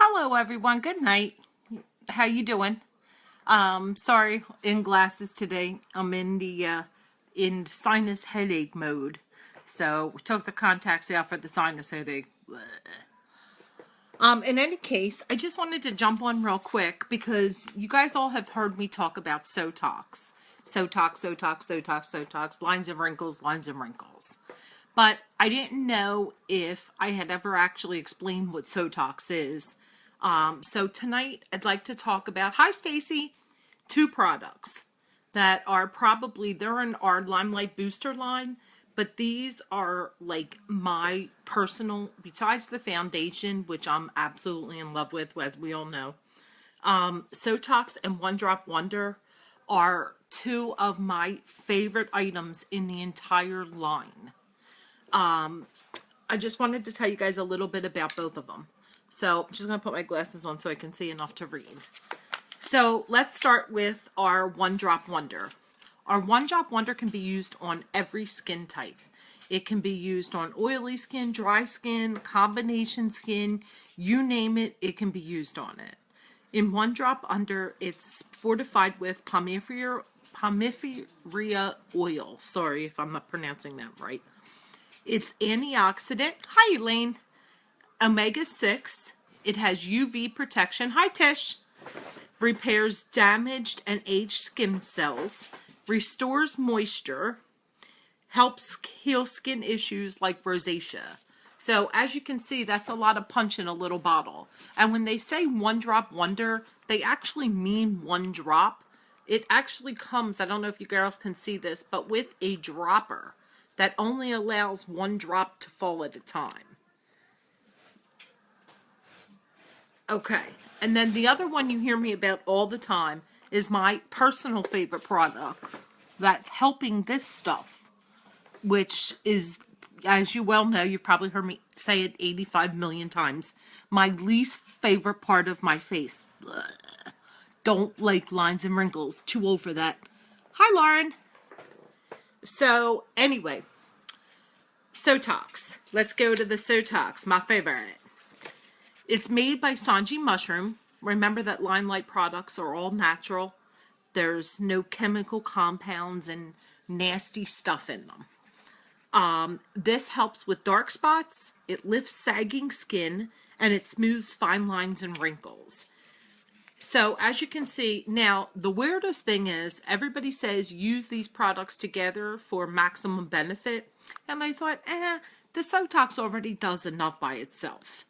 Hello everyone, good night. How you doing? Sorry, in glasses today. I'm in the in sinus headache mode. So we took the contacts out for the sinus headache. In any case, I just wanted to jump on real quick because you guys all have heard me talk about Sotox. Sotox, lines and wrinkles, lines and wrinkles. But I didn't know if I had ever actually explained what Sotox is. So tonight I'd like to talk about, hi Stacy, two products that are probably, they're in our Limelight Booster line, but these are like my personal, besides the foundation, which I'm absolutely in love with, as we all know. Sotox and One Drop Wonder are two of my favorite items in the entire line. I just wanted to tell you guys a little bit about both of them. So I'm just going to put my glasses on so I can see enough to read. So let's start with our One Drop Wonder. Our One Drop Wonder can be used on every skin type. It can be used on oily skin, dry skin, combination skin, you name it, it can be used on it. In One Drop Wonder, it's fortified with pomiferia oil. Sorry if I'm not pronouncing that right. It's antioxidant. Hi, Elaine. Omega-6. It has UV protection. Hi, Tish. Repairs damaged and aged skin cells. Restores moisture. Helps heal skin issues like rosacea. So, as you can see, that's a lot of punch in a little bottle. And when they say One Drop Wonder, they actually mean one drop. It actually comes, I don't know if you girls can see this, but with a dropper that only allows one drop to fall at a time. Okay, and then the other one you hear me about all the time is my personal favorite product that's helping this stuff, which is, as you well know, you've probably heard me say it 85 million times, my least favorite part of my face. Blah. Don't like lines and wrinkles. Too old for that. Hi, Lauren. So, anyway, Sotox. Let's go to the Sotox, my favorite. It's made by Sanji Mushroom. Remember that Limelight products are all natural. There's no chemical compounds and nasty stuff in them. This helps with dark spots, it lifts sagging skin, and it smooths fine lines and wrinkles. So, as you can see, now, the weirdest thing is, everybody says use these products together for maximum benefit. And I thought, the Sotox already does enough by itself.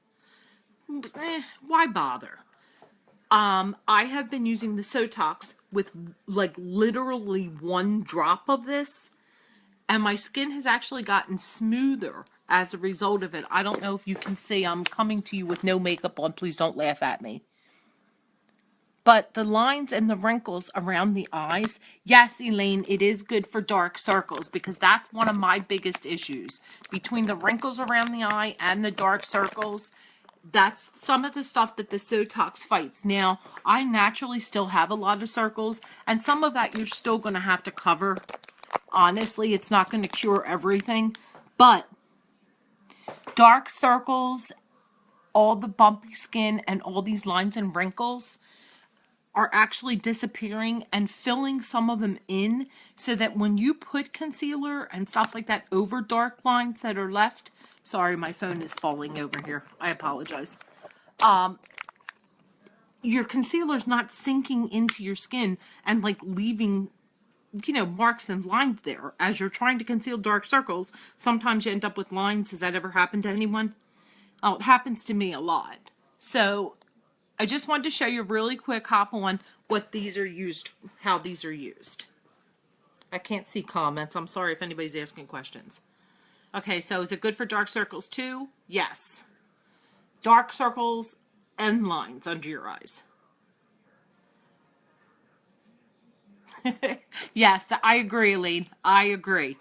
Why bother? I have been using the Sotox with, like, literally one drop of this. And my skin has actually gotten smoother as a result of it. I don't know if you can see, I'm coming to you with no makeup on. Please don't laugh at me. But the lines and the wrinkles around the eyes, yes, Elaine, it is good for dark circles because that's one of my biggest issues. Between the wrinkles around the eye and the dark circles, that's some of the stuff that the Sotox fights. Now, I naturally still have a lot of circles, and some of that you're still going to have to cover. Honestly, it's not going to cure everything, but dark circles, all the bumpy skin, and all these lines and wrinkles are actually disappearing and filling some of them in so that when you put concealer and stuff like that over dark lines that are left, sorry, my phone is falling over here. I apologize. Your concealer's not sinking into your skin and like leaving, you know, marks and lines there. As you're trying to conceal dark circles, sometimes you end up with lines. Has that ever happened to anyone? Oh, it happens to me a lot. So I just wanted to show you a really quick hop on what these are used, how these are used. I can't see comments. I'm sorry if anybody's asking questions. Okay, so is it good for dark circles too? Yes. Dark circles and lines under your eyes. Yes, I agree, Elaine. I agree.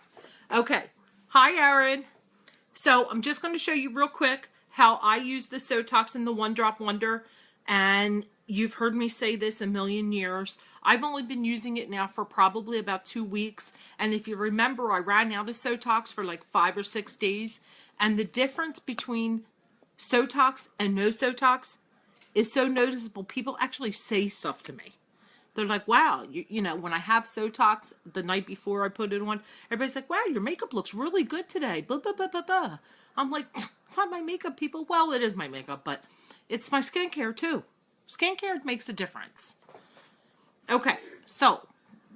Okay. Hi, Erin. So I'm just going to show you real quick how I use the Sotox in the One Drop Wonder. And you've heard me say this a million years. I've only been using it now for probably about 2 weeks. And if you remember, I ran out of Sotox for like 5 or 6 days. And the difference between Sotox and no Sotox is so noticeable. People actually say stuff to me. They're like, wow, you know, when I have Sotox the night before I put it on, everybody's like, wow, your makeup looks really good today. Blah, blah, blah, blah, blah. I'm like, it's not my makeup, people. Well, it is my makeup, but it's my skincare too. Skincare makes a difference. Okay, so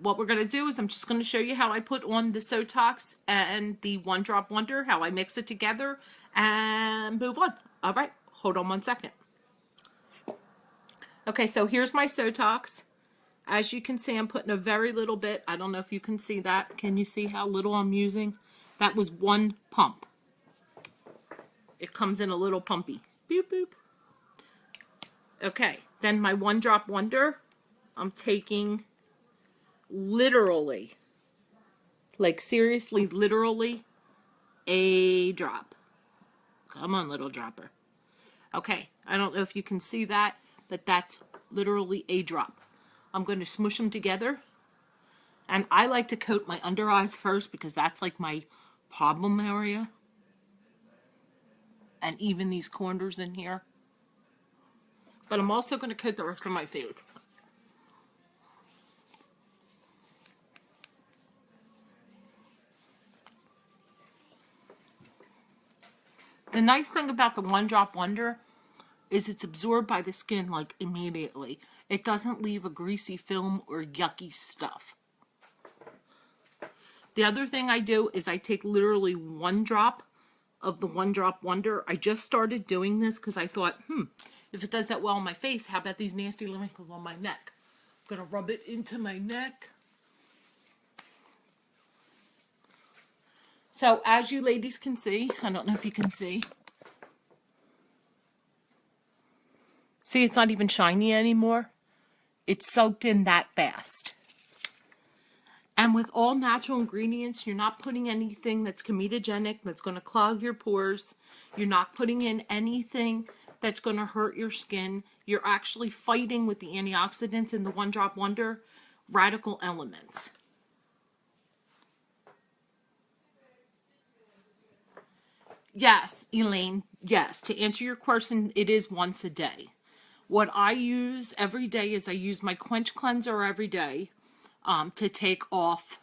what we're going to do is I'm just going to show you how I put on the Sotox and the One Drop Wonder, how I mix it together, and move on. All right, hold on 1 second. Okay, so here's my Sotox. As you can see, I'm putting a very little bit. I don't know if you can see that. Can you see how little I'm using? That was 1 pump. It comes in a little pumpy. Boop, boop. Okay, then my One Drop Wonder, I'm taking literally, like seriously, literally a drop. Come on, little dropper. Okay, I don't know if you can see that, but that's literally a drop. I'm going to smush them together. And I like to coat my under eyes first because that's like my problem area. And even these corners in here. But I'm also going to coat the rest of my face. The nice thing about the One Drop Wonder is it's absorbed by the skin like immediately. It doesn't leave a greasy film or yucky stuff. The other thing I do is I take literally 1 drop of the One Drop Wonder. I just started doing this because I thought, if it does that well on my face, how about these nasty wrinkles on my neck? I'm going to rub it into my neck. So as you ladies can see, I don't know if you can see. See, it's not even shiny anymore. It's soaked in that fast. And with all natural ingredients, you're not putting anything that's comedogenic, that's going to clog your pores. You're not putting in anything that's going to hurt your skin. You're actually fighting with the antioxidants in the One Drop Wonder radical elements. Yes, Elaine, yes. To answer your question, it is once a day. What I use every day is I use my Quench Cleanser every day to take off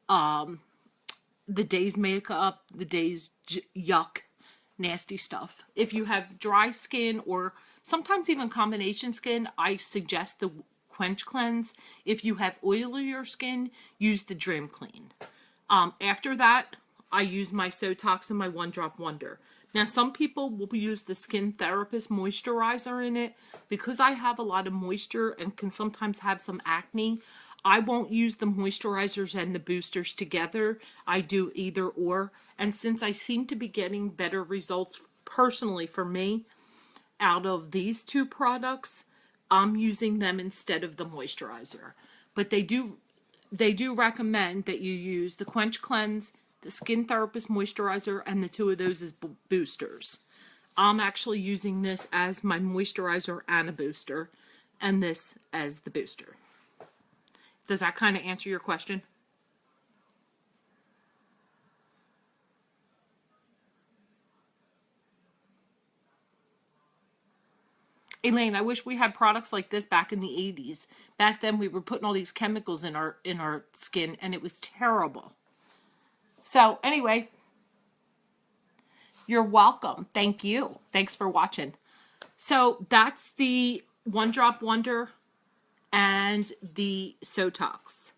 the day's makeup, the day's yuck, nasty stuff. If you have dry skin or sometimes even combination skin, I suggest the Quench Cleanse. If you have oilier skin, use the Dream Clean. After that, I use my Sotox and my One Drop Wonder. Now, some people will use the Skin Therapist moisturizer in it. Because I have a lot of moisture and can sometimes have some acne, I won't use the moisturizers and the boosters together. I do either or. And since I seem to be getting better results personally for me out of these 2 products, I'm using them instead of the moisturizer. But they do recommend that you use the Quench Cleanse, the Skin Therapist moisturizer, and the 2 of those as boosters. I'm actually using this as my moisturizer and a booster, and this as the booster. Does that kind of answer your question? Elaine, I wish we had products like this back in the 80s. Back then we were putting all these chemicals in our skin, and it was terrible. So anyway, you're welcome. Thank you. Thanks for watching. So that's the One Drop Wonder and the Sotox.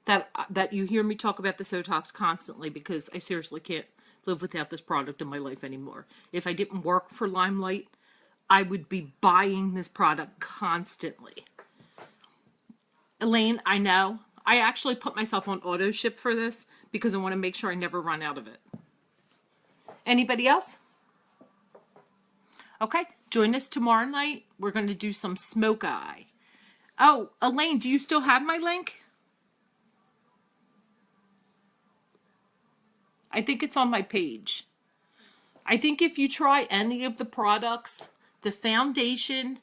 That you hear me talk about the Sotox constantly because I seriously can't live without this product in my life anymore. If I didn't work for Limelight, I would be buying this product constantly. Elaine, I know. I actually put myself on auto ship for this because I want to make sure I never run out of it. Anybody else? Okay, join us tomorrow night. We're going to do some smoke eye. Oh, Elaine, do you still have my link? I think it's on my page. I think if you try any of the products, the foundation,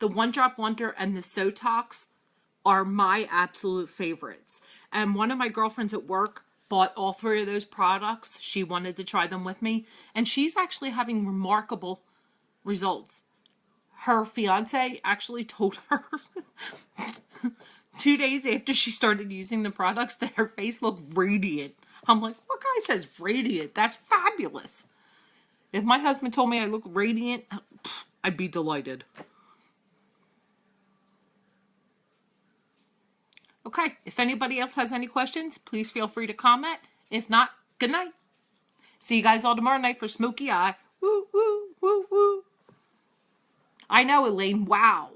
the One Drop Wonder, and the Sotox are my absolute favorites. And one of my girlfriends at work bought all 3 of those products. She wanted to try them with me, and she's actually having remarkable results. her fiance actually told her 2 days after she started using the products that her face looked radiant. I'm like, what guy says radiant? That's fabulous. If my husband told me I look radiant, I'd be delighted. Okay, if anybody else has any questions, please feel free to comment. If not, good night. See you guys all tomorrow night for Smoky Eye. Woo, woo, woo, woo. I know, Elaine. Wow.